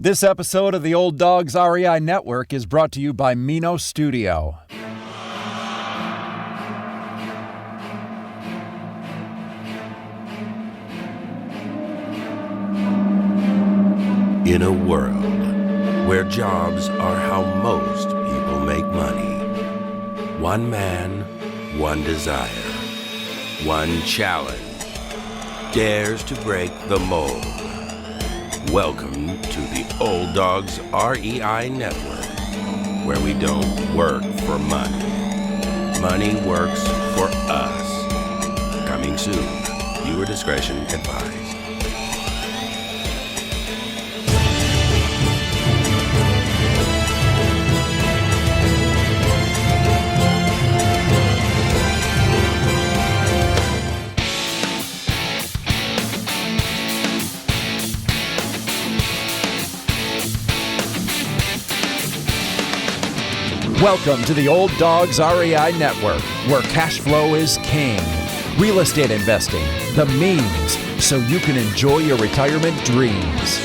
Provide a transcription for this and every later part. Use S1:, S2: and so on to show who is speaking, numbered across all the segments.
S1: This episode of the Old Dogs REI Network is brought to you by Mino Studio.
S2: In a world where jobs are how most people make money, one man, one desire, one challenge dares to break the mold. Welcome to the Old Dogs REI Network, where we don't work for money. Money works for us. Coming soon. Viewer discretion advised.
S1: Welcome to the Old Dogs REI Network, where cash flow is king. Real estate investing, the means, so you can enjoy your retirement dreams.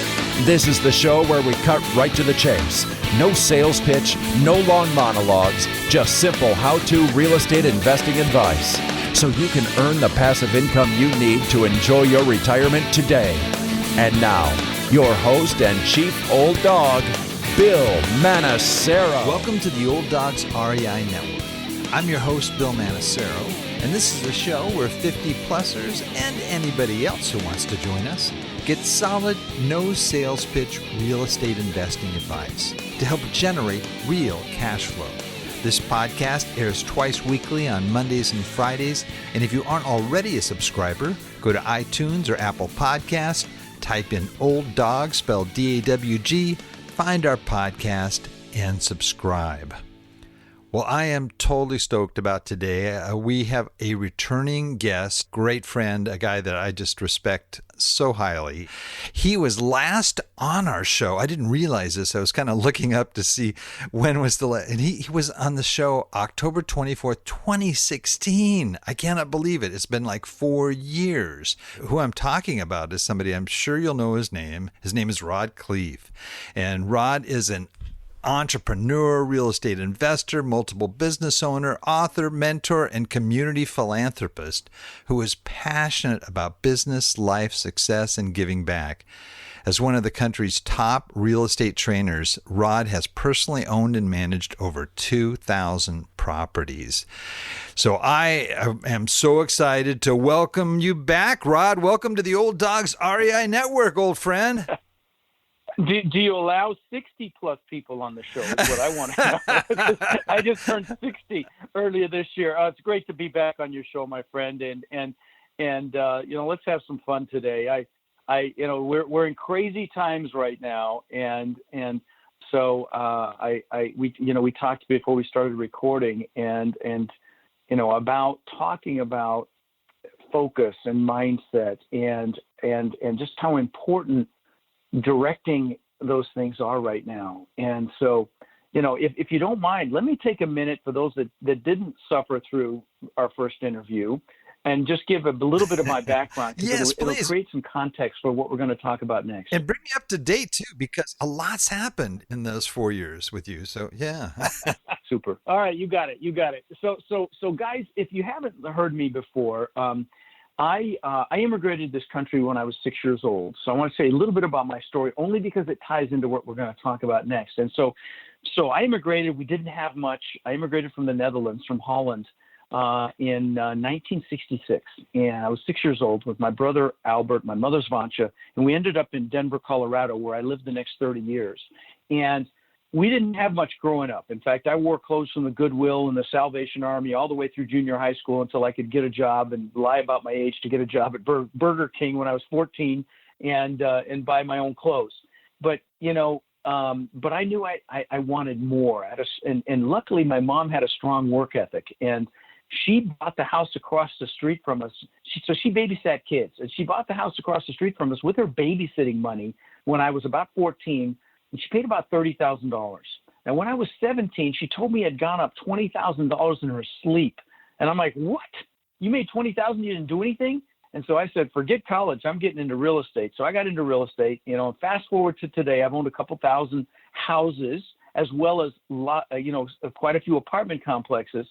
S1: This is the show where we cut right to the chase. No sales pitch, no long monologues, just simple how-to real estate investing advice, so you can earn the passive income you need to enjoy your retirement today. And now, your host and chief old dog, Bill Manacero.
S3: Welcome to the Old Dogs REI Network. I'm your host, Bill Manacero, and this is the show where 50-plussers and anybody else who wants to join us get solid, no sales pitch real estate investing advice to help generate real cash flow. This podcast airs twice weekly on Mondays and Fridays, and if you aren't already a subscriber, go to iTunes or Apple Podcasts, type in Old Dog, spelled D-A-W-G, find our podcast and subscribe. Well, I am totally stoked about today. We have a returning guest, great friend, a guy that I just respect so highly. He was last on our show. I didn't realize this. I was kind of looking up to see when was the last. And he was on the show October 24th, 2016. I cannot believe it. It's been like 4 years. Who I'm talking about is somebody, I'm sure you'll know his name. His name is Rod Khleif. And Rod is an entrepreneur, real estate investor, multiple business owner, author, mentor, and community philanthropist who is passionate about business, life, success, and giving back. As one of the country's top real estate trainers, Rod has personally owned and managed over 2,000 properties. So I am so excited to welcome you back, Rod. Welcome to the Old Dogs REI Network, old friend.
S4: Do you allow 60-plus people on the show is what I want to know. I just turned 60 earlier this year. It's great to be back on your show, my friend, and let's have some fun today. We're in crazy times right now, and so we talked before we started recording, and about talking about focus and mindset and just how important directing those things are right now. And so, if you don't mind, let me take a minute for those that didn't suffer through our first interview and just give a little bit of my background.
S3: Yes,
S4: it'll create some context for what we're going to talk about next.
S3: And bring me up to date, too, because a lot's happened in those 4 years with you. So, yeah.
S4: Super. All right, you got it. So guys, if you haven't heard me before, I immigrated to this country when I was 6 years old. So I want to say a little bit about my story, only because it ties into what we're going to talk about next. And so I immigrated. We didn't have much. I immigrated from the Netherlands, from Holland, in 1966. And I was 6 years old with my brother, Albert, my mother's Vansha. And we ended up in Denver, Colorado, where I lived the next 30 years. And we didn't have much growing up. In fact, I wore clothes from the Goodwill and the Salvation Army all the way through junior high school until I could get a job and lie about my age to get a job at Burger King when I was 14 and buy my own clothes. But I knew I wanted more. And luckily, my mom had a strong work ethic, and she bought the house across the street from us. So she babysat kids, and she bought the house across the street from us with her babysitting money when I was about 14. And she paid about $30,000. Now, when I was 17, she told me it had gone up $20,000 in her sleep. And I'm like, what? You made $20,000, you didn't do anything? And so I said, forget college. I'm getting into real estate. So I got into real estate, and fast forward to today, I've owned a couple thousand houses as well as, quite a few apartment complexes.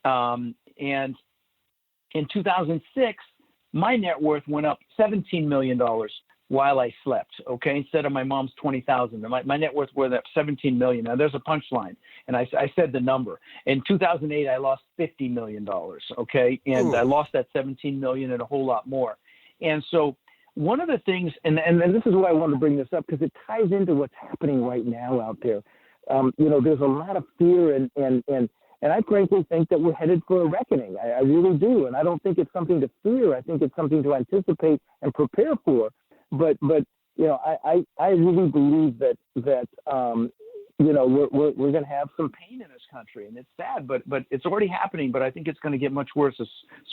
S4: And in 2006, my net worth went up $17 million while I slept. Okay. Instead of my mom's 20,000, my net worth went up 17 million. Now there's a punchline. And I said the number. In 2008, I lost $50 million. Okay. And I lost that 17 million and a whole lot more. And so one of the things, and this is why I wanted to bring this up, because it ties into what's happening right now out there. There's a lot of fear and I frankly think that we're headed for a reckoning. I really do. And I don't think it's something to fear. I think it's something to anticipate and prepare for. But I really believe that we're going to have some pain in this country, and it's sad, but it's already happening. But I think it's going to get much worse,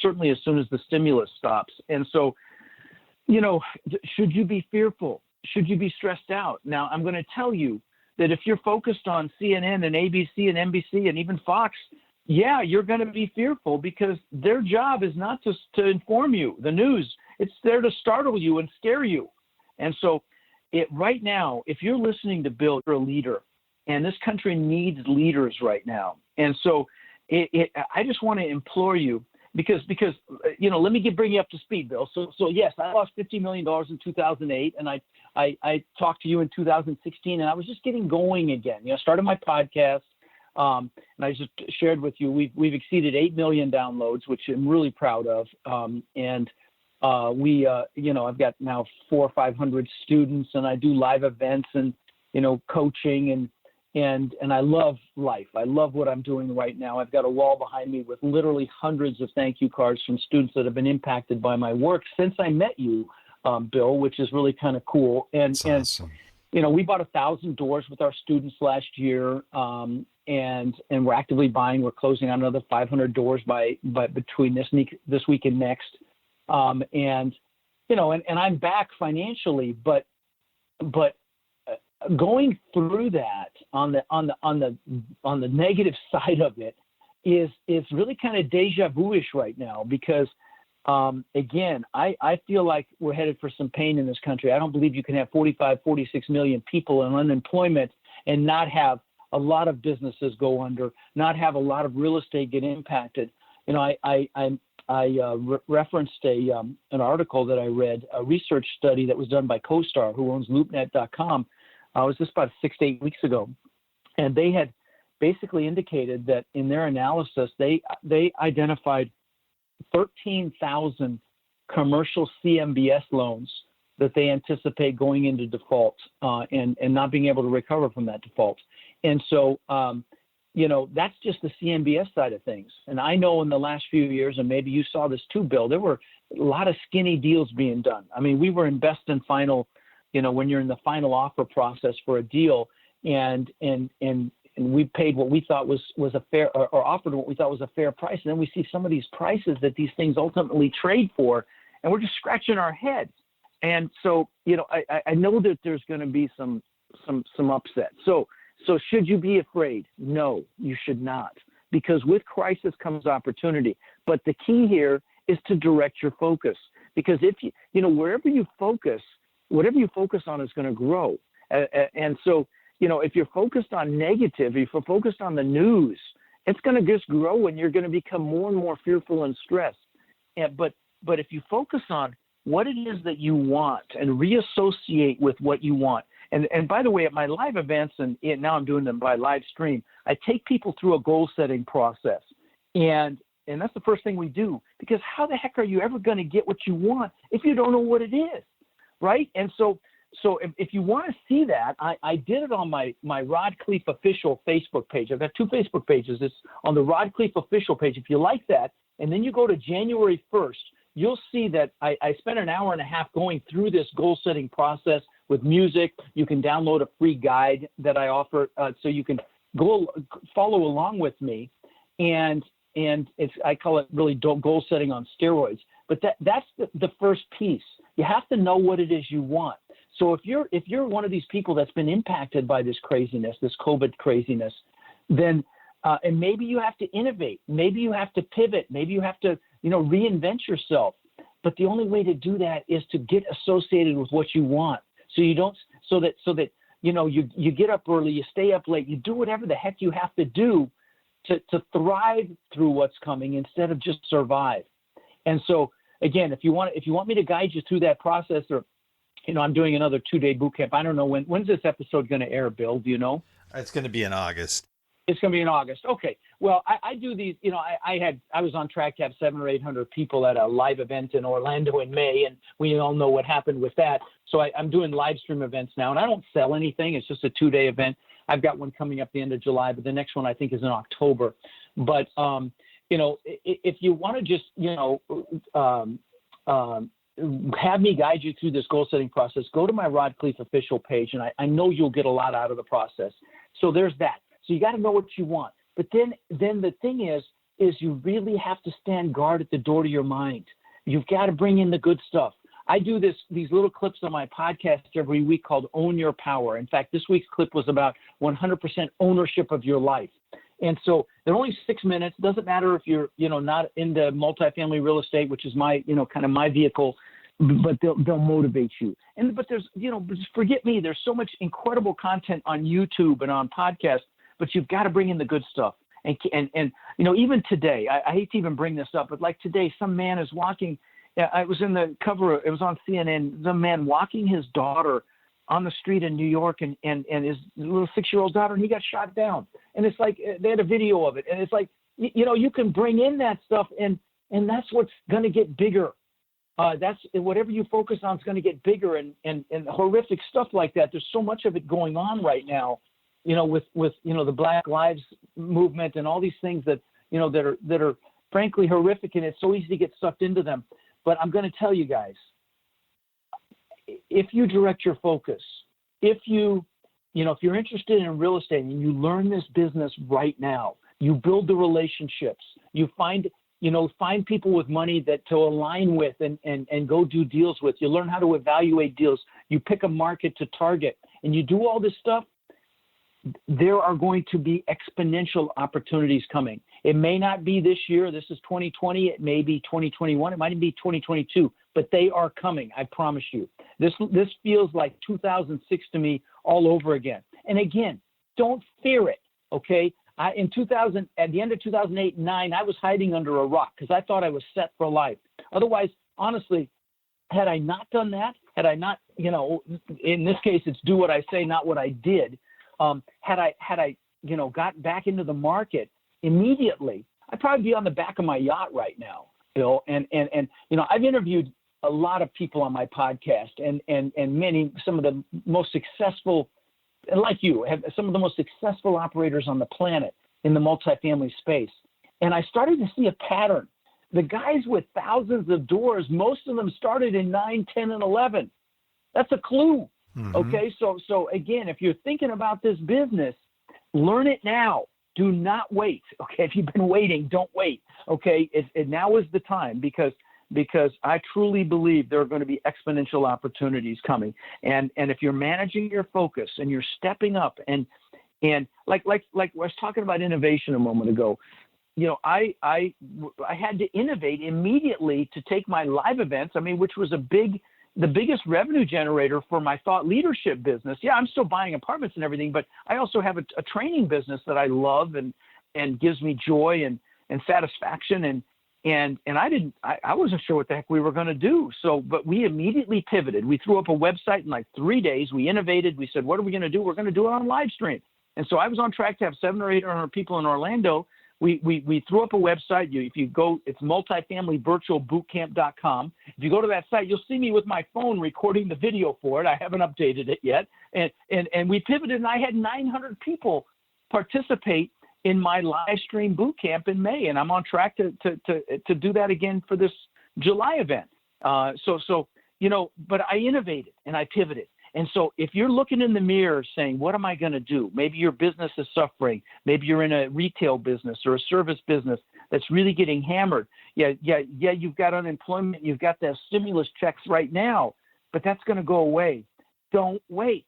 S4: certainly as soon as the stimulus stops. And so, should you be fearful? Should you be stressed out? Now, I'm going to tell you that if you're focused on CNN and ABC and NBC and even Fox, yeah, you're going to be fearful because their job is not just to inform you, the news. It's there to startle you and scare you. And so right now, if you're listening to Bill, you're a leader, and this country needs leaders right now. And so I just want to implore you because let me bring you up to speed, Bill. So yes, I lost $50 million in 2008, and I talked to you in 2016, and I was just getting going again. Started my podcast. And I just shared with you, we've exceeded 8 million downloads, which I'm really proud of. I've got now 400 or 500 students, and I do live events and, coaching and I love life. I love what I'm doing right now. I've got a wall behind me with literally hundreds of thank you cards from students that have been impacted by my work since I met you, Bill, which is really kind of cool. And
S3: awesome.
S4: We bought 1,000 doors with our students last year. And we're actively buying. We're closing on another 500 doors by between this week and next. And I'm back financially, but going through that on the negative side of it is really kind of deja vu-ish right now because again, I feel like we're headed for some pain in this country. I don't believe you can have 45, 46 million people in unemployment and not have a lot of businesses go under, not have a lot of real estate get impacted. I referenced an article that I read, a research study that was done by CoStar, who owns LoopNet.com. It was just about 6 to 8 weeks ago. And they had basically indicated that in their analysis, they identified 13,000 commercial CMBS loans that they anticipate going into default and not being able to recover from that default. And so, that's just the CMBS side of things. And I know in the last few years, and maybe you saw this too, Bill, there were a lot of skinny deals being done. I mean, we were in best and final, when you're in the final offer process for a deal and we paid what we thought was a fair or offered what we thought was a fair price. And then we see some of these prices that these things ultimately trade for, and we're just scratching our heads. And so, I know that there's going to be some upset. So should you be afraid? No, you should not, because with crisis comes opportunity. But the key here is to direct your focus, because if wherever you focus, whatever you focus on is going to grow. And so, if you're focused on negative, if you're focused on the news, it's going to just grow and you're going to become more and more fearful and stressed. But if you focus on what it is that you want and reassociate with what you want. And by the way, at my live events, and now I'm doing them by live stream, I take people through a goal setting process. And that's the first thing we do, because how the heck are you ever going to get what you want if you don't know what it is, right? And so if you want to see that, I did it on my Rod Khleif official Facebook page. I've got 2 Facebook pages. It's on the Rod Khleif official page. If you like that, and then you go to January 1st, you'll see that I spent an hour and a half going through this goal setting process with music. You can download a free guide that I offer, so you can go follow along with me. And I call it really goal setting on steroids. But that's the first piece. You have to know what it is you want. So if you're one of these people that's been impacted by this craziness, this COVID craziness, then and maybe you have to innovate, maybe you have to pivot, maybe you have to reinvent yourself. But the only way to do that is to get associated with what you want. So you don't, so that you get up early, you stay up late, you do whatever the heck you have to do to thrive through what's coming instead of just survive. And so again, if you want me to guide you through that process, or I'm doing another 2-day boot camp. I don't know when's this episode going to air, Bill? Do you know?
S3: It's going to be in August.
S4: It's going to be in August. Okay. Well, I do these, I was on track to have 700 or 800 people at a live event in Orlando in May, and we all know what happened with that. So I'm doing live stream events now, and I don't sell anything. It's just a 2-day event. I've got one coming up the end of July, but the next one I think is in October. But, if you want to just, have me guide you through this goal setting process, go to my Rod Khleif official page, and I know you'll get a lot out of the process. So there's that. So you got to know what you want. But then the thing is you really have to stand guard at the door to your mind. You've got to bring in the good stuff. I do these little clips on my podcast every week called Own Your Power. In fact, this week's clip was about 100% ownership of your life. And so they're only 6 minutes. Doesn't matter if you're, not into multifamily real estate, which is my, kind of my vehicle, but they'll motivate you. But there's, forget me. There's so much incredible content on YouTube and on podcasts, but you've got to bring in the good stuff. And even today, I hate to even bring this up, but like today, some man is walking. I was in the cover. It was on CNN. The man walking his daughter on the street in New York, and his little 6-year-old daughter, and he got shot down. And it's like they had a video of it, and it's like you can bring in that stuff, and that's what's going to get bigger. That's whatever you focus on is going to get bigger, and horrific stuff like that. There's so much of it going on right now, with the Black Lives movement and all these things that that are frankly horrific, and it's so easy to get sucked into them. But I'm going to tell you guys, if you direct your focus, if you're interested in real estate and you learn this business right now, you build the relationships, you find people with money to align with and go do deals with, you learn how to evaluate deals, you pick a market to target, and you do all this stuff, there are going to be exponential opportunities coming. It may not be this year. This is 2020. It may be 2021. It might even be 2022, but they are coming. I promise you. This feels like 2006 to me all over again. And again, don't fear it. Okay. At the end of 2008 and 2009, I was hiding under a rock because I thought I was set for life. Otherwise, honestly, had I not done that, had I not, in this case, it's do what I say, not what I did. Had I got back into the market immediately, I'd probably be on the back of my yacht right now, Bill. And I've interviewed a lot of people on my podcast, and some of the most successful, like you, have some of the most successful operators on the planet in the multifamily space. And I started to see a pattern. The guys with thousands of doors, most of them started in 9, 10, and 11. That's a clue. Mm-hmm. Okay, so again, if you're thinking about this business, learn it now. Do not wait. Okay, if you've been waiting, don't wait. Okay, now is the time because I truly believe there are going to be exponential opportunities coming. And if you're managing your focus and you're stepping up and like I was talking about innovation a moment ago, I had to innovate immediately to take my live events. Which was the biggest revenue generator for my thought leadership business. Yeah, I'm still buying apartments and everything, but I also have a training business that I love and gives me joy and satisfaction. And I wasn't sure what the heck we were going to do. But we immediately pivoted. We threw up a website in like 3 days. We innovated. We said, what are we going to do? We're going to do it on Livestream. And so I was on track to have 700 or 800 people in Orlando. We threw up a website. If you go, it's multifamilyvirtualbootcamp.com. If you go to that site, you'll see me with my phone recording the video for it. I haven't updated it yet. And we pivoted, and I had 900 people participate in my live stream boot camp in May, and I'm on track to do that again for this July event. But I innovated and I pivoted. And so if you're looking in the mirror saying, what am I going to do? Maybe your business is suffering. Maybe you're in a retail business or a service business that's really getting hammered. Yeah, you've got unemployment. You've got the stimulus checks right now, but that's going to go away. Don't wait.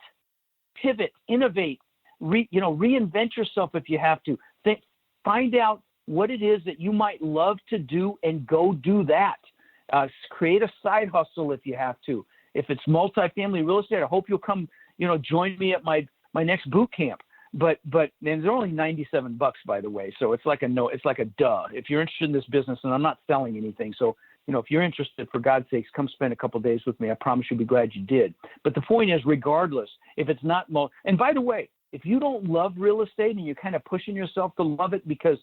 S4: Pivot, innovate, reinvent yourself if you have to. Find out what it is that you might love to do and go do that. Create a side hustle if you have to. If it's multifamily real estate, I hope you'll come, join me at my next boot camp. But they're only $97, by the way. So it's like a duh. If you're interested in this business, and I'm not selling anything, so if you're interested, for God's sakes, come spend a couple of days with me. I promise you'll be glad you did. But the point is, regardless, if it's not and by the way, if you don't love real estate and you're kind of pushing yourself to love it because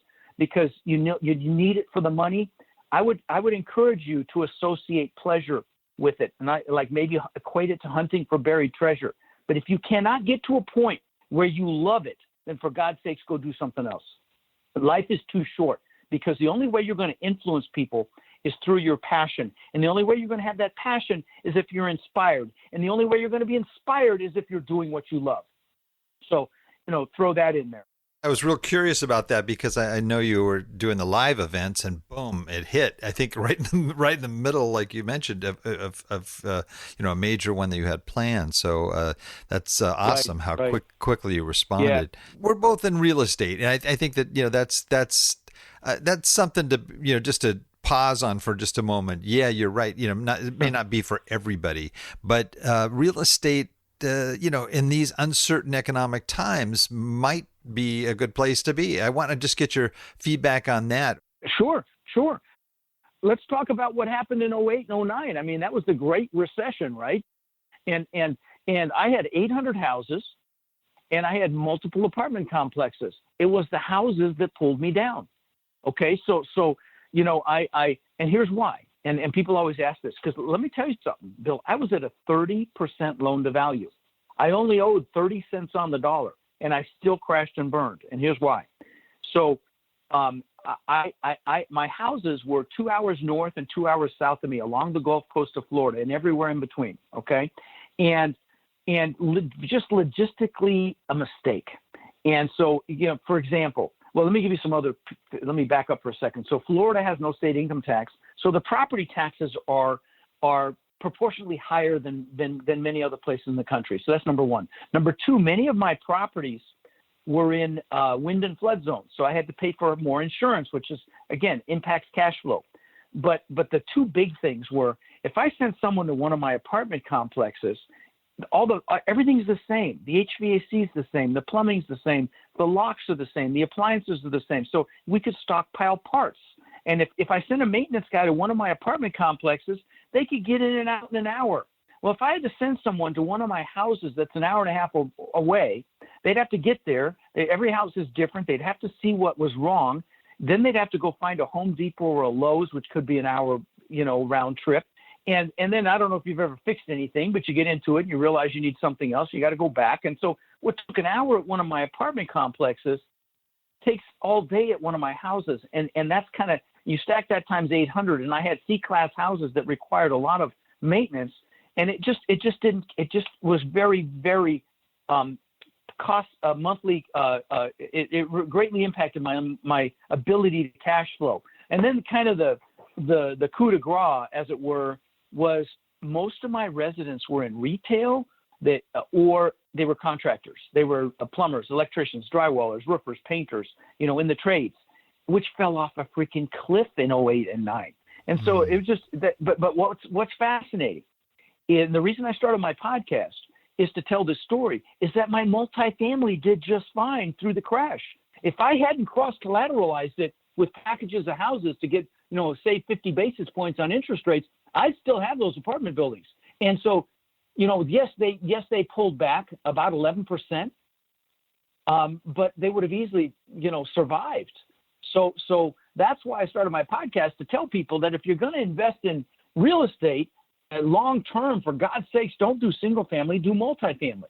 S4: you need it for the money, I would encourage you to associate pleasure with it, and maybe equate it to hunting for buried treasure. But if you cannot get to a point where you love it, then for God's sakes, go do something else. Life is too short, because the only way you're going to influence people is through your passion. And the only way you're going to have that passion is if you're inspired. And the only way you're going to be inspired is if you're doing what you love. So, throw that in there.
S3: I was real curious about that, because I know you were doing the live events, and boom, it hit. I think right in the middle, like you mentioned, of a major one that you had planned. So that's awesome how quickly you responded. Yeah. We're both in real estate, and I think that that's something to just to pause on for just a moment. Yeah, you're right. It may not be for everybody, but real estate, in these uncertain economic times, might be a good place to be. I want to just get your feedback on that.
S4: Sure. Let's talk about what happened in 08 and 09. I mean, that was the Great Recession, right? And I had 800 houses, and I had multiple apartment complexes. It was the houses that pulled me down. Okay, so I and here's why. And people always ask this, because let me tell you something, Bill. I was at a 30% loan to value. I only owed 30 cents on the dollar, and I still crashed and burned. And here's why. So my houses were 2 hours north and 2 hours south of me, along the Gulf Coast of Florida and everywhere in between. Okay, and just logistically a mistake. And so, for example, well, let me back up for a second. So Florida has no state income tax. So the property taxes are proportionally higher than many other places in the country. So that's number one. Number two, many of my properties were in wind and flood zones. So I had to pay for more insurance, which is, again, impacts cash flow. But the two big things were, if I sent someone to one of my apartment complexes, everything's the same. The HVAC is the same. The plumbing's the same. The locks are the same. The appliances are the same. So we could stockpile parts. And if I sent a maintenance guy to one of my apartment complexes, they could get in and out in an hour. Well, if I had to send someone to one of my houses that's an hour and a half away, they'd have to get there. Every house is different. They'd have to see what was wrong. Then they'd have to go find a Home Depot or a Lowe's, which could be an hour, round trip. And then I don't know if you've ever fixed anything, but you get into it and you realize you need something else. You got to go back. And so what took an hour at one of my apartment complexes takes all day at one of my houses. And that's kind of, you stack that times 800. And I had C-class houses that required a lot of maintenance. And it just was very, very cost monthly. It greatly impacted my ability to cash flow. And then kind of the coup de grace, as it were, was most of my residents were in retail or they were contractors. They were plumbers, electricians, drywallers, roofers, painters, in the trades, which fell off a freaking cliff in 08 and 09. And so it was just that. But what's fascinating, and the reason I started my podcast is to tell this story, is that my multifamily did just fine through the crash. If I hadn't cross-collateralized it with packages of houses to get, say 50 basis points on interest rates, I'd still have those apartment buildings. And so, yes, they pulled back about 11%, but they would have easily, survived. So that's why I started my podcast, to tell people that if you're going to invest in real estate long term, for God's sakes, don't do single family, do multifamily,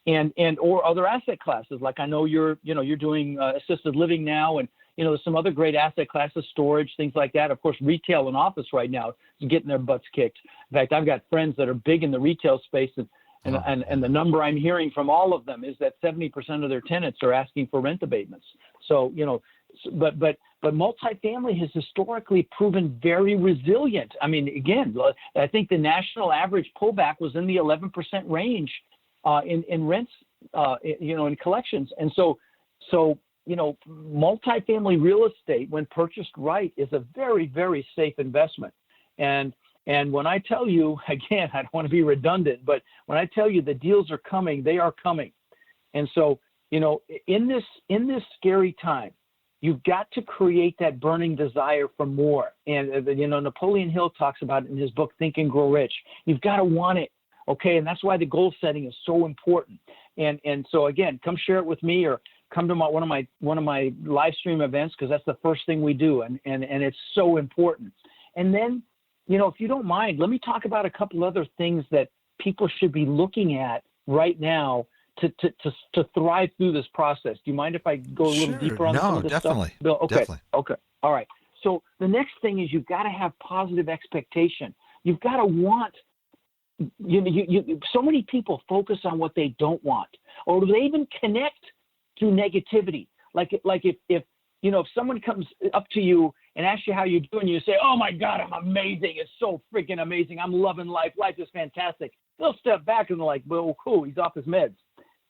S4: and or other asset classes. Like I know you're doing assisted living now, and there's some other great asset classes, storage, things like that. Of course, retail and office right now is getting their butts kicked. In fact, I've got friends that are big in the retail space, and the number I'm hearing from all of them is that 70% of their tenants are asking for rent abatements. So, but multifamily has historically proven very resilient. I mean, again, I think the national average pullback was in the 11% range in rents, in collections. And so, multifamily real estate, when purchased right, is a very, very safe investment. And And when I tell you, again, I don't want to be redundant, but when I tell you the deals are coming, they are coming. And so, in this scary time, you've got to create that burning desire for more. And, Napoleon Hill talks about it in his book, Think and Grow Rich. You've got to want it. Okay. And that's why the goal setting is so important. And so again, come share it with me or come to one of my live stream events, because that's the first thing we do. And it's so important. And then, if you don't mind, let me talk about a couple other things that people should be looking at right now to thrive through this process. Do you mind if I go a little deeper on some of this stuff, Bill? Okay.
S3: Definitely.
S4: Okay. All right. So the next thing is you've got to have positive expectation. You've got to want. So many people focus on what they don't want, or they even connect through negativity. Like if someone comes up to you and asks you how you're doing, you say, "Oh my God, I'm amazing. It's so freaking amazing. I'm loving life. Life is fantastic." They'll step back and they're like, "Well, cool. He's off his meds."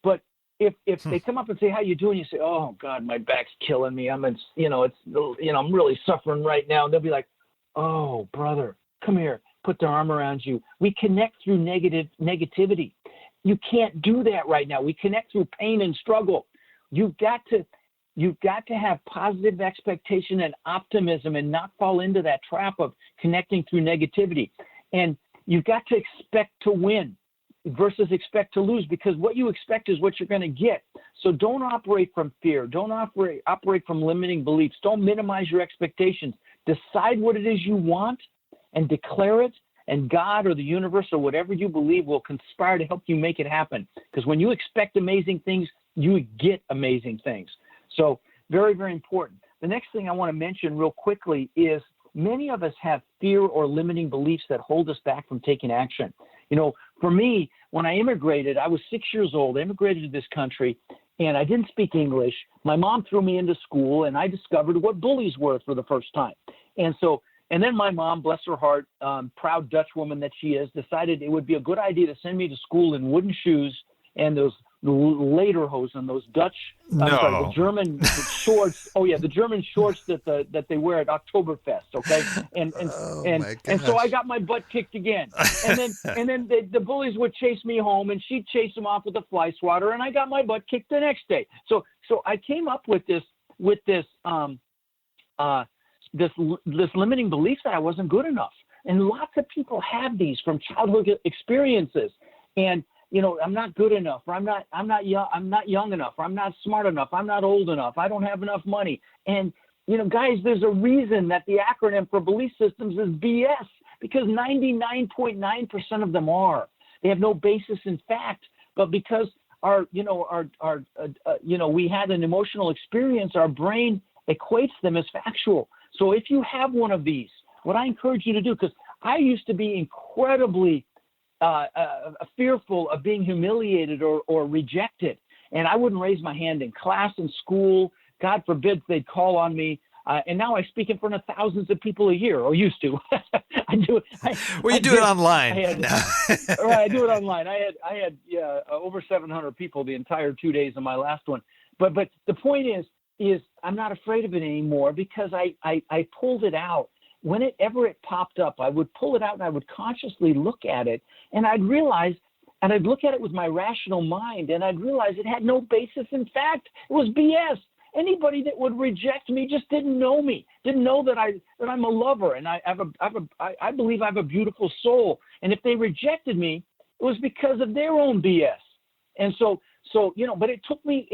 S4: But if they come up and say, "How you doing?" You say, "Oh God, my back's killing me. I'm really suffering right now." And they'll be like, "Oh, brother, come here." Put their arm around you. We connect through negativity. You can't do that right now. We connect through pain and struggle. You've got to have positive expectation and optimism and not fall into that trap of connecting through negativity. And you've got to expect to win versus expect to lose, because what you expect is what you're going to get. So don't operate from fear. Don't operate from limiting beliefs. Don't minimize your expectations. Decide what it is you want and declare it, and God or the universe or whatever you believe will conspire to help you make it happen. Because when you expect amazing things, you get amazing things. So very, very important. The next thing I want to mention real quickly is many of us have fear or limiting beliefs that hold us back from taking action. For me, when I immigrated, I was 6 years old, I immigrated to this country, and I didn't speak English. My mom threw me into school, and I discovered what bullies were for the first time. And then my mom, bless her heart, proud Dutch woman that she is, decided it would be a good idea to send me to school in wooden shoes and those lederhosen, those the German shorts. Oh yeah, the German shorts that they wear at Oktoberfest. Okay, and so I got my butt kicked again. And then the bullies would chase me home, and she'd chase them off with a fly swatter, and I got my butt kicked the next day. So I came up with this limiting belief that I wasn't good enough. And lots of people have these from childhood experiences. And, I'm not good enough, or I'm not young enough, or I'm not smart enough, I'm not old enough, I don't have enough money. And, guys, there's a reason that the acronym for belief systems is BS, because 99.9% of them are. They have no basis in fact, but because we had an emotional experience, our brain equates them as factual. So if you have one of these, what I encourage you to do, because I used to be incredibly fearful of being humiliated or rejected, and I wouldn't raise my hand in class and school. God forbid they'd call on me. And now I speak in front of thousands of people a year, or used to. I do it.
S3: You do it online.
S4: Right, I do it online. I had over 700 people the entire 2 days of my last one. But the point is I'm not afraid of it anymore, because I pulled it out. Whenever it popped up, I would pull it out and I would consciously look at it, and I'd realize, and I'd look at it with my rational mind, and I'd realize it had no basis in fact. It was BS. Anybody that would reject me just didn't know me, didn't know that I'm a lover, and I believe I have a beautiful soul. And if they rejected me, it was because of their own BS. And so but it took me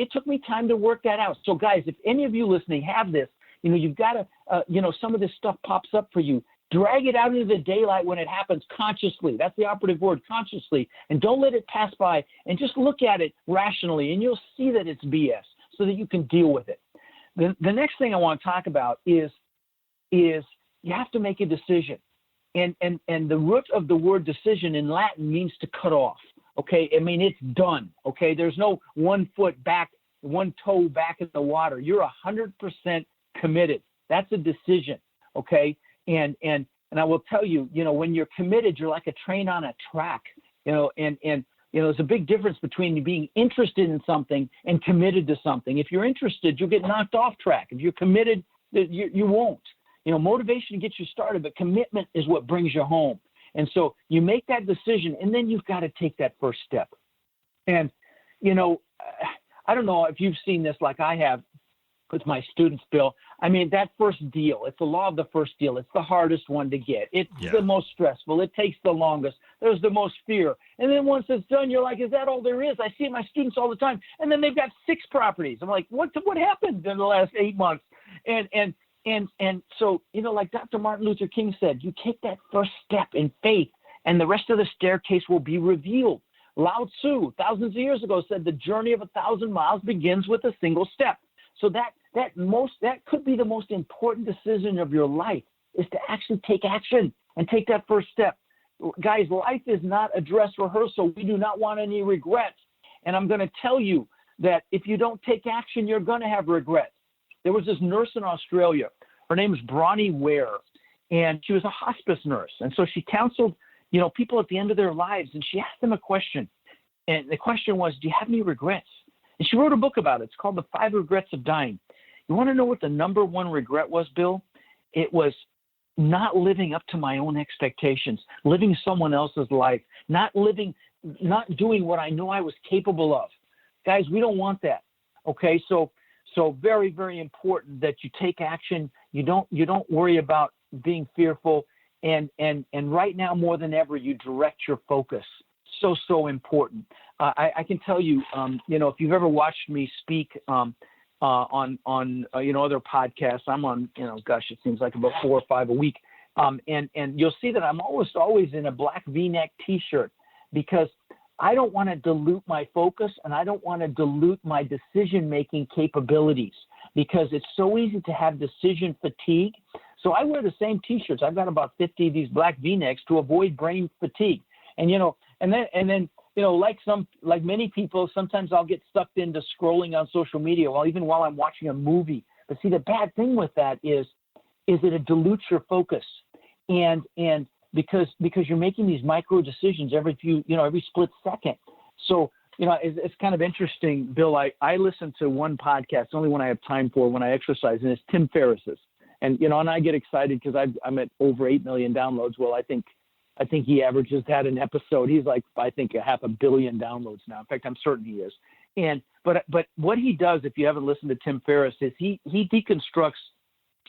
S4: time to work that out. So guys, if any of you listening have this, you've got to, some of this stuff pops up for you. Drag it out into the daylight when it happens consciously. That's the operative word, consciously. And don't let it pass by, and just look at it rationally, and you'll see that it's BS, so that you can deal with it. The next thing I want to talk about is you have to make a decision. And the root of the word decision in Latin means to cut off. Okay, I mean, it's done. Okay, there's no 1 foot back, 1 toe back in the water. You're 100% committed. That's a decision. Okay, and I will tell you, when you're committed, you're like a train on a track. And there's a big difference between being interested in something and committed to something. If you're interested, you'll get knocked off track. If you're committed, you won't. motivation gets you started, but commitment is what brings you home. And so you make that decision, and then you've got to take that first step. And, I don't know if you've seen this like I have with my students, Bill. I mean, that first deal, it's the law of the first deal. It's the hardest one to get. It's the most stressful. It takes the longest. There's the most fear. And then once it's done, you're like, is that all there is? I see my students all the time. And then they've got 6 properties. I'm like, what happened in the last 8 months? And so, like Dr. Martin Luther King said, you take that first step in faith, and the rest of the staircase will be revealed. Lao Tzu, thousands of years ago, said the journey of 1,000 miles begins with a single step. So that could be the most important decision of your life, is to actually take action and take that first step. Guys, life is not a dress rehearsal. We do not want any regrets. And I'm going to tell you that if you don't take action, you're going to have regrets. There was this nurse in Australia. Her name is Bronnie Ware, and she was a hospice nurse. And so she counseled, people at the end of their lives, and she asked them a question. And the question was, do you have any regrets? And she wrote a book about it. It's called The 5 Regrets of Dying. You want to know what the number one regret was, Bill? It was not living up to my own expectations, living someone else's life, not doing what I know I was capable of. Guys, we don't want that. Okay, so very, very important that you take action. You don't worry about being fearful, and right now more than ever, you direct your focus. So important. I can tell you, if you've ever watched me speak on other podcasts, I'm on, it seems like about 4 or 5 a week. And you'll see that I'm almost always in a black V-neck T-shirt, because I don't want to dilute my focus, and I don't want to dilute my decision-making capabilities, because it's so easy to have decision fatigue. So I wear the same T-shirts. I've got about 50 of these black V-necks to avoid brain fatigue. And, then like many people, sometimes I'll get sucked into scrolling on social media, even while I'm watching a movie. But see, the bad thing with that is that it dilutes your focus. And because you're making these micro decisions every split second. So, it's kind of interesting, Bill. I listen to one podcast, only when I have time for, when I exercise, and it's Tim Ferriss's. And, and I get excited because I'm at over 8 million downloads. Well, I think he averages that an episode. He's like, I think 500 million downloads now. In fact, I'm certain he is. But what he does, if you haven't listened to Tim Ferriss, is he deconstructs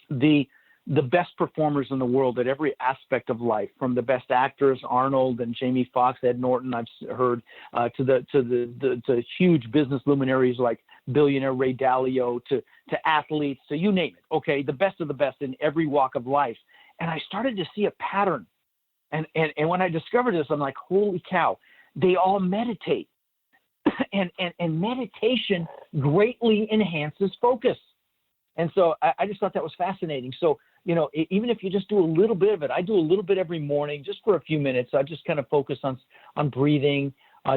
S4: the best performers in the world at every aspect of life, from the best actors, Arnold and Jamie Foxx, Ed Norton, I've heard, to the huge business luminaries like billionaire Ray Dalio, to athletes, so you name it. Okay, the best of the best in every walk of life. And I started to see a pattern. And when I discovered this, I'm like, holy cow, they all meditate. and meditation greatly enhances focus. And so I just thought that was fascinating. So, even if you just do a little bit of it, I do a little bit every morning just for a few minutes. I just kind of focus on breathing,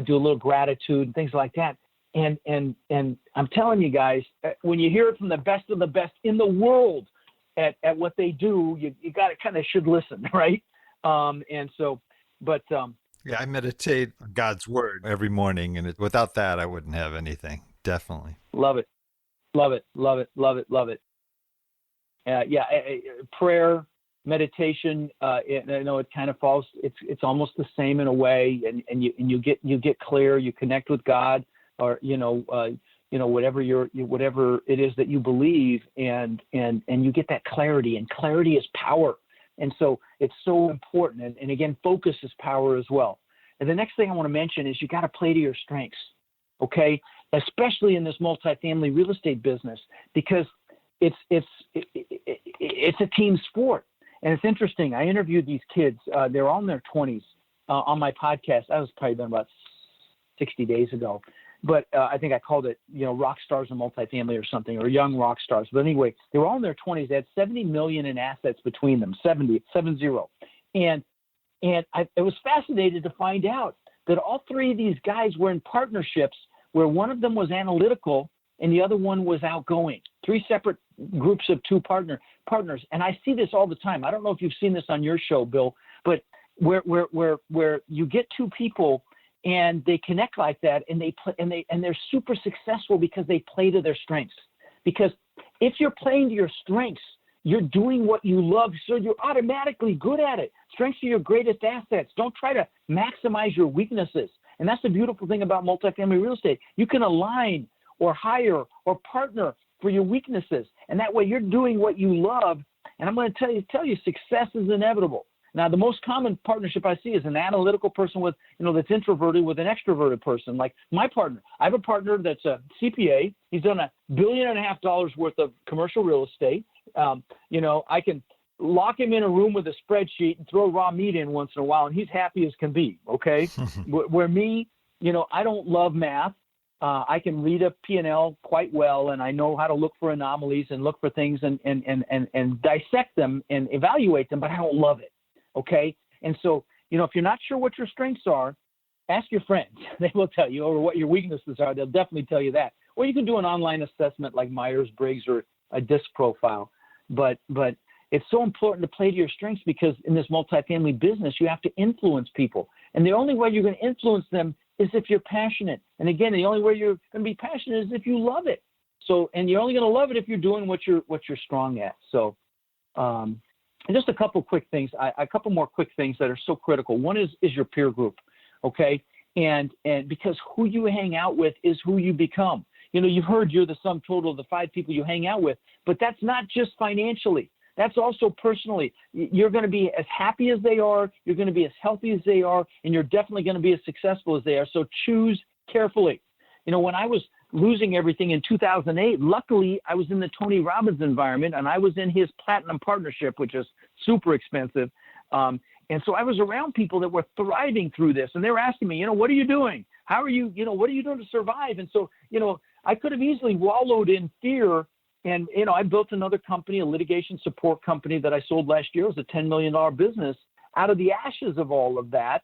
S4: do a little gratitude and things like that. And I'm telling you guys, when you hear it from the best of the best in the world at what they do, you got to kind of should listen, right?
S3: I meditate on God's word every morning, and without that, I wouldn't have anything. Definitely.
S4: Love it. Prayer, meditation, I know it kind of falls, it's almost the same in a way, and you get clear, you connect with God, or, whatever whatever it is that you believe, and you get that clarity, and clarity is power. And so it's so important. And again, focus is power as well. And the next thing I want to mention is you got to play to your strengths, okay? Especially in this multifamily real estate business, because it's a team sport. And it's interesting. I interviewed these kids. They're all in their 20s on my podcast. That was probably been about 60 days ago. But I think I called it, rock stars in multifamily or something, or young rock stars. But anyway, they were all in their 20s. They had 70 million in assets between them, 70. And I was fascinated to find out that all 3 of these guys were in partnerships where one of them was analytical and the other one was outgoing. 3 separate groups of 2 partners. And I see this all the time. I don't know if you've seen this on your show, Bill, but where you get 2 people and they connect like that, and they play, and they're super successful because they play to their strengths. Because if you're playing to your strengths, you're doing what you love, so you're automatically good at it. Strengths are your greatest assets. Don't try to maximize your weaknesses. And that's the beautiful thing about multifamily real estate. You can align or hire or partner for your weaknesses. And that way you're doing what you love. And I'm going to tell you, success is inevitable. Now, the most common partnership I see is an analytical person with, that's introverted with an extroverted person. Like my partner, I have a partner that's a CPA. He's done $1.5 billion worth of commercial real estate. I can lock him in a room with a spreadsheet and throw raw meat in once in a while, and he's happy as can be. Okay. Where me, I don't love math. I can read a P&L quite well, and I know how to look for anomalies and look for things and dissect them and evaluate them, but I don't love it. Okay. And so, if you're not sure what your strengths are, ask your friends. They will tell you, or what your weaknesses are. They'll definitely tell you that. Or you can do an online assessment like Myers-Briggs or a DISC profile. But it's so important to play to your strengths, because in this multifamily business, you have to influence people. And the only way you're going to influence them is if you're passionate. And again, the only way you're going to be passionate is if you love it. So, and you're only going to love it if you're doing what you're strong at. So, just a couple quick things, a couple more quick things that are so critical. One is your peer group, okay? And because who you hang out with is who you become. You've heard you're the sum total of the 5 people you hang out with, but that's not just financially. That's also personally. You're going to be as happy as they are, you're going to be as healthy as they are, and you're definitely going to be as successful as they are. So choose carefully. When I was losing everything in 2008, luckily I was in the Tony Robbins environment, and I was in his platinum partnership, which is super expensive. And so I was around people that were thriving through this, and they were asking me, what are you doing? How are you, what are you doing to survive? And so, I could have easily wallowed in fear. And, I built another company, a litigation support company that I sold last year. It was a $10 million business out of the ashes of all of that.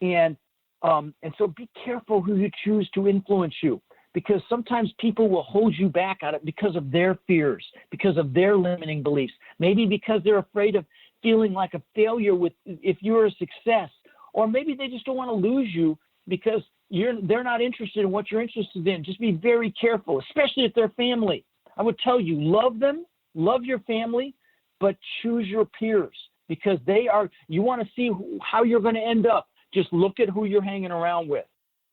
S4: And so be careful who you choose to influence you, because sometimes people will hold you back out of because of their fears, because of their limiting beliefs, maybe because they're afraid of feeling like a failure if you're a success, or maybe they just don't want to lose you because they're not interested in what you're interested in. Just be very careful, especially if they're family. I would tell you, love them, love your family, but choose your peers, because you want to see how you're going to end up. Just look at who you're hanging around with.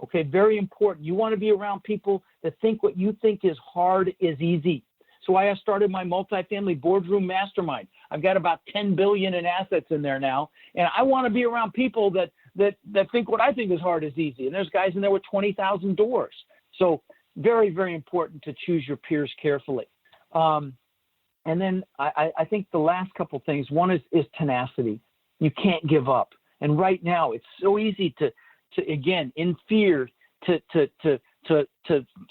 S4: Okay, very important. You want to be around people that think what you think is hard is easy. So I have started my multifamily boardroom mastermind. I've got about $10 billion in assets in there now, and I want to be around people that think what I think is hard is easy. And there's guys in there with 20,000 doors. So very, very important to choose your peers carefully. And then I think the last couple things, one is tenacity. You can't give up. And right now it's so easy to again, in fear, to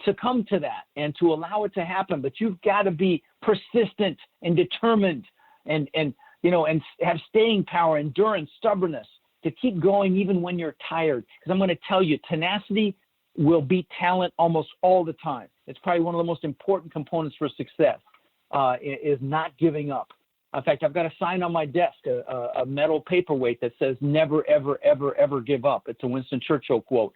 S4: succumb to that and to allow it to happen. But you've got to be persistent and determined and have staying power, endurance, stubbornness to keep going even when you're tired. Because I'm going to tell you, tenacity will beat talent almost all the time. It's probably one of the most important components for success, is not giving up. In fact, I've got a sign on my desk, a metal paperweight that says never, ever, ever, ever give up. It's a Winston Churchill quote.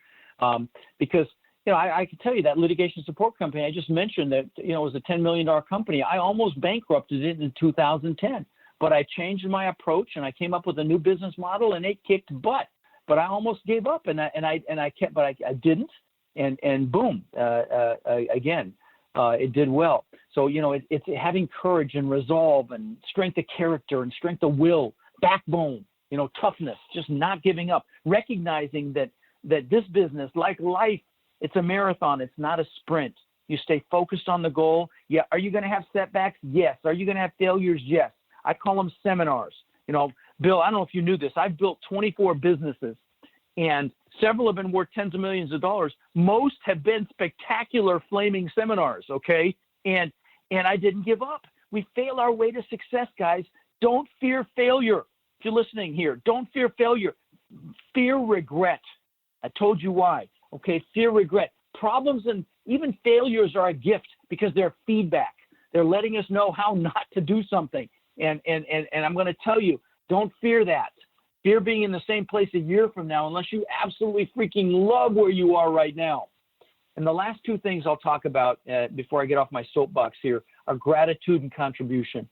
S4: Because, I can tell you that litigation support company I just mentioned that, it was a $10 million company. I almost bankrupted it in 2010, but I changed my approach and I came up with a new business model and it kicked butt. But I almost gave up and I kept, but I didn't. And boom, again, it did well. So, it's having courage and resolve and strength of character and strength of will, backbone, toughness, just not giving up, recognizing that this business, like life, it's a marathon. It's not a sprint. You stay focused on the goal. Yeah. Are you going to have setbacks? Yes. Are you going to have failures? Yes. I call them seminars. Bill, I don't know if you knew this. I've built 24 businesses, and several have been worth tens of millions of dollars. Most have been spectacular flaming seminars, okay? And I didn't give up. We fail our way to success, guys. Don't fear failure. If you're listening here, don't fear failure. Fear regret. I told you why, okay? Fear regret. Problems and even failures are a gift because they're feedback. They're letting us know how not to do something. And I'm going to tell you, don't fear that. Fear being in the same place a year from now, unless you absolutely freaking love where you are right now. And the last two things I'll talk about before I get off my soapbox here are gratitude and contribution.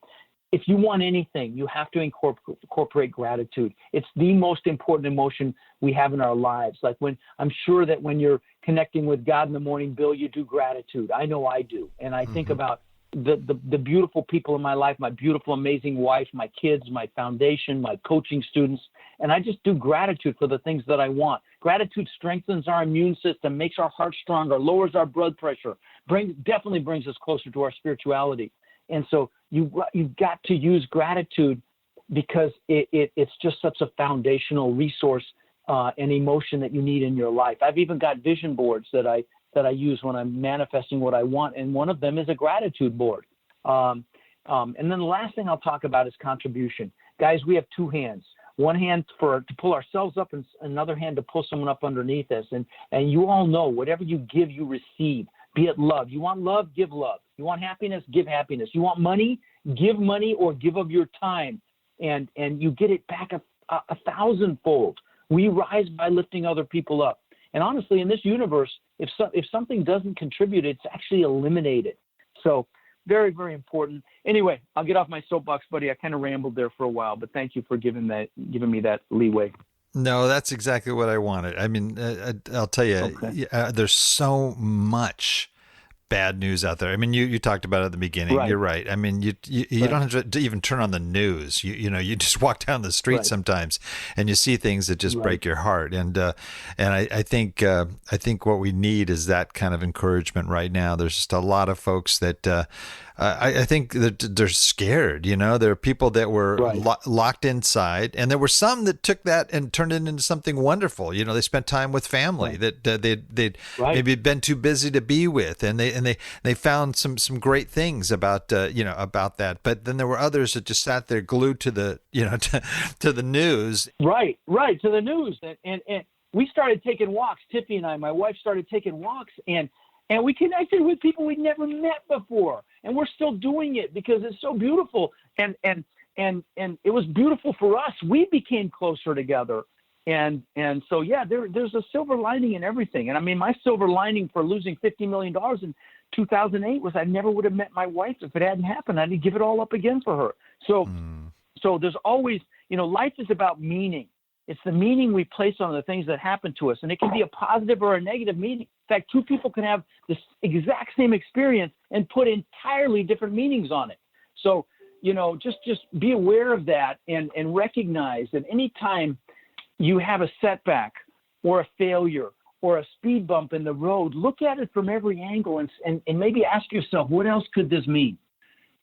S4: if you want anything, you have to incorporate gratitude. It's the most important emotion we have in our lives. Like I'm sure that when you're connecting with God in the morning, Bill, you do gratitude. I know I do. And I think about the beautiful people in my life, my beautiful, amazing wife, my kids, my foundation, my coaching students. And I just do gratitude for the things that I want. Gratitude strengthens our immune system, makes our heart stronger, lowers our blood pressure, definitely brings us closer to our spirituality. And so you've got to use gratitude because it's just such a foundational resource and emotion that you need in your life. I've even got vision boards that I use when I'm manifesting what I want, and one of them is a gratitude board. And then the last thing I'll talk about is contribution. Guys, we have two hands. One hand to pull ourselves up and another hand to pull someone up underneath us. And you all know whatever you give, you receive. Be it love. You want love, give love. You want happiness, give happiness. You want money, give money or give of your time. And you get it back a thousandfold. We rise by lifting other people up. And honestly, in this universe, if something doesn't contribute, it's actually eliminated. So very, very important. Anyway, I'll get off my soapbox, buddy. I kind of rambled there for a while, but thank you for giving me that leeway.
S3: No, that's exactly what I wanted. I mean, I'll tell you, there's so much bad news out there. I mean, you talked about it at the beginning. Right. You're right. I mean, you don't have to even turn on the news. You just walk down the street sometimes and you see things that just break your heart. And I think what we need is that kind of encouragement right now. There's just a lot of folks that I think that they're scared. There are people that were locked inside, and there were some that took that and turned it into something wonderful. They spent time with family that they'd maybe been too busy to be with, and they found some great things about about that. But then there were others that just sat there glued to the to the news. Right,
S4: to the news, and we started taking walks. Tiffany and I, my wife, started taking walks, and we connected with people we'd never met before. And we're still doing it because it's so beautiful. And it was beautiful for us. We became closer together. And so, there's a silver lining in everything. And I mean, my silver lining for losing $50 million in 2008 was I never would have met my wife if it hadn't happened. I'd give it all up again for her. So there's always, life is about meaning. It's the meaning we place on the things that happen to us. And it can be a positive or a negative meaning. In fact, two people can have this exact same experience and put entirely different meanings on it. So, just be aware of that and recognize that anytime you have a setback or a failure or a speed bump in the road, look at it from every angle and maybe ask yourself, what else could this mean?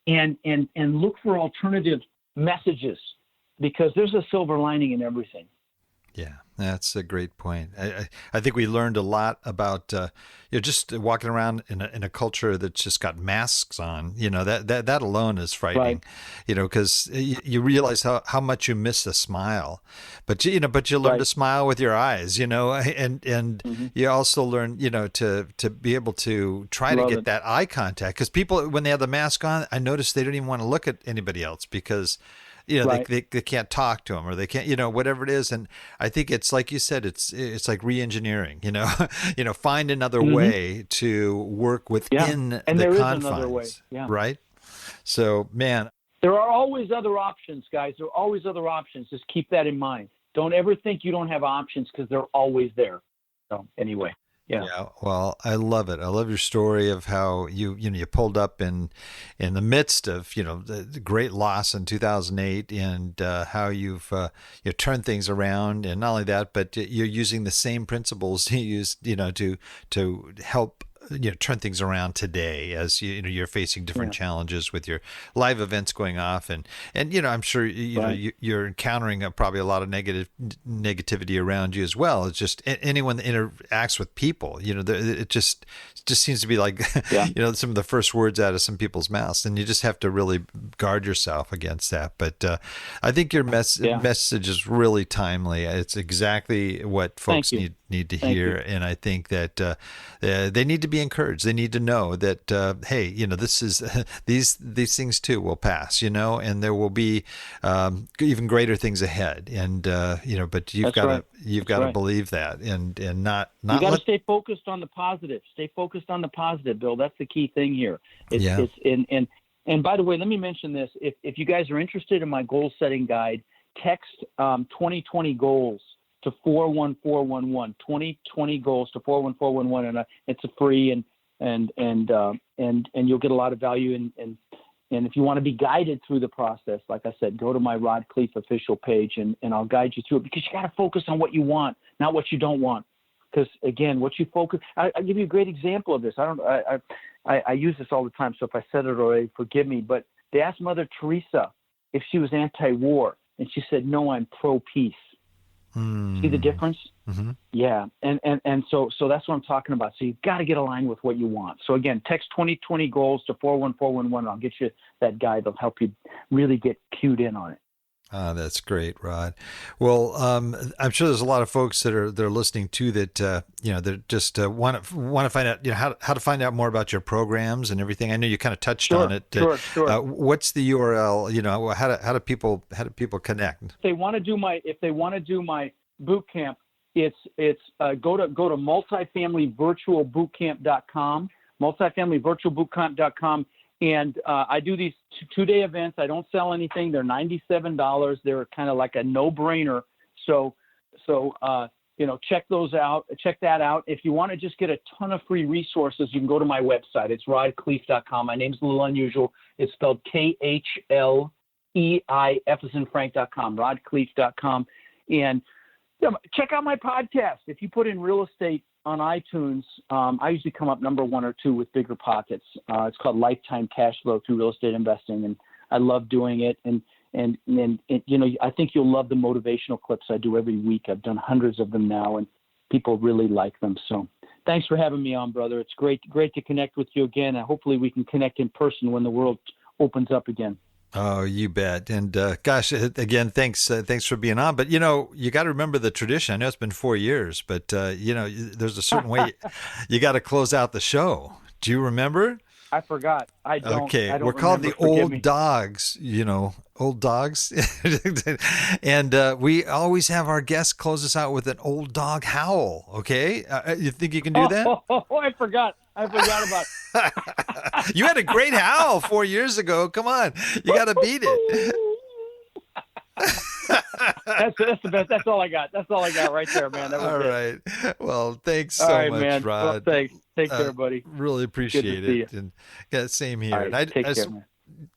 S4: And look for alternative messages, because there's a silver lining in everything.
S3: Yeah, that's a great point. I think we learned a lot about just walking around in a culture that's just got masks on. That alone is frightening. Because you realize how much you miss a smile, but you learn to smile with your eyes. And you also learn to be able to try to get that eye contact, because people, when they have the mask on, I notice they don't even want to look at anybody else because they can't talk to them, or they can't, whatever it is. And I think it's like you said, it's like reengineering, find another way to work within the confines, right? So, man.
S4: There are always other options, guys. There are always other options. Just keep that in mind. Don't ever think you don't have options, because they're always there. So anyway. Yeah.
S3: Well, I love it. I love your story of how you pulled up in the midst of the great loss in 2008, and how you've turned things around, and not only that, but you're using the same principles you used to help turn things around today, as you're facing different challenges with your live events going off, and I'm sure you're encountering probably a lot of negativity around you as well. It's just anyone that interacts with people, it just seems to be like some of the first words out of some people's mouths, and you just have to really guard yourself against that. But I think your message is really timely. It's exactly what folks need to hear, and I think that they need to be encouraged. They need to know that hey, this is these things too will pass, and there will be even greater things ahead. And but you've got to believe that, and not
S4: you got to stay focused on the positive. Stay focused on the positive, Bill. That's the key thing here. And And by the way, let me mention this. If you guys are interested in my goal setting guide, text 2020 goals to 41411. 2020 goals to 41411, and it's a free and you'll get a lot of value. And if you want to be guided through the process, like I said, go to my Rod Khleif official page and I'll guide you through it, because you got to focus on what you want, not what you don't want. Because again, what you focus, I'll give you a great example of this. I use this all the time, so if I said it already, forgive me. But they asked Mother Teresa if she was anti-war, and she said, "No, I'm pro-peace." See the difference?
S3: Mm-hmm.
S4: Yeah, and so that's what I'm talking about. So you've got to get aligned with what you want. So again, text 2020 goals to 41411. I'll get you that guide that'll help you really get cued in on it.
S3: That's great, Rod. Well, I'm sure there's a lot of folks that are listening too that they're just want to find out how to find out more about your programs and everything. I know you kind of touched on it.
S4: Sure.
S3: What's the URL? How do people connect?
S4: If they want to do my boot camp, it's go to multifamilyvirtualbootcamp.com, multifamilyvirtualbootcamp.com. And I do these 2-day events. I don't sell anything. They're $97. They're kind of like a no-brainer. So check those out. Check that out. If you want to just get a ton of free resources, you can go to my website. It's rodkhleif.com. My name's a little unusual. It's spelled KHLEIF as in Frank.com, rodkhleif.com. And check out my podcast. If you put in real estate on iTunes, I usually come up number 1 or 2 with Bigger Pockets. It's called Lifetime Cash Flow Through Real Estate Investing, and I love doing it. And I think you'll love the motivational clips I do every week. I've done hundreds of them now, and people really like them. So thanks for having me on, brother. It's great to connect with you again, and hopefully we can connect in person when the world opens up again.
S3: Oh, you bet. And gosh, again, thanks for being on. But, you got to remember the tradition. I know it's been 4 years, but, there's a certain way you got to close out the show. Do you remember?
S4: I forgot. I don't.
S3: Okay.
S4: I don't
S3: We're called the old
S4: me.
S3: dogs, old dogs. And we always have our guests close us out with an old dog howl. Okay. You think you can do that?
S4: Oh, I forgot about it.
S3: You had a great howl 4 years ago. Come on. You got to beat it.
S4: That's the best. That's all I got. That's all I got right there, man. That was
S3: all
S4: it.
S3: right. Well, thanks so much,
S4: man.
S3: Rod.
S4: Well, thanks. Take care, buddy.
S3: Really appreciate it. And same here.
S4: All right,
S3: and I
S4: take care, man.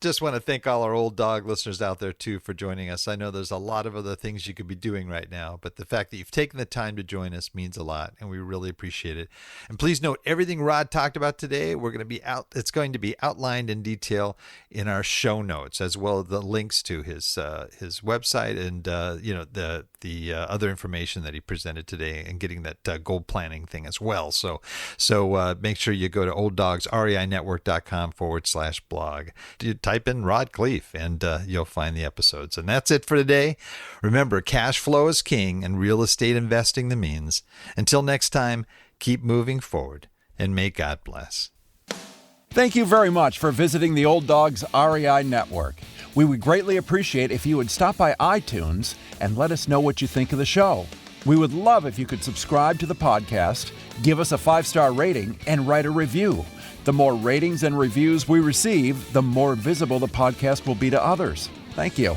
S3: just want to thank all our old dog listeners out there too for joining us. I know there's a lot of other things you could be doing right now, but the fact that you've taken the time to join us means a lot, and we really appreciate it. And please note, everything Rod talked about today, it's going to be outlined in detail in our show notes, as well as the links to his website and the other information that he presented today, and getting that goal planning thing as well. So make sure you go to olddogsreinetwork.com/blog. You type in Rod Khleif and you'll find the episodes. And that's it for today. Remember, cash flow is king and real estate investing the means. Until next time, keep moving forward and may God bless.
S1: Thank you very much for visiting the Old Dogs REI Network. We would greatly appreciate if you would stop by iTunes and let us know what you think of the show. We would love if you could subscribe to the podcast, give us a 5-star rating, and write a review. The more ratings and reviews we receive, the more visible the podcast will be to others. Thank you.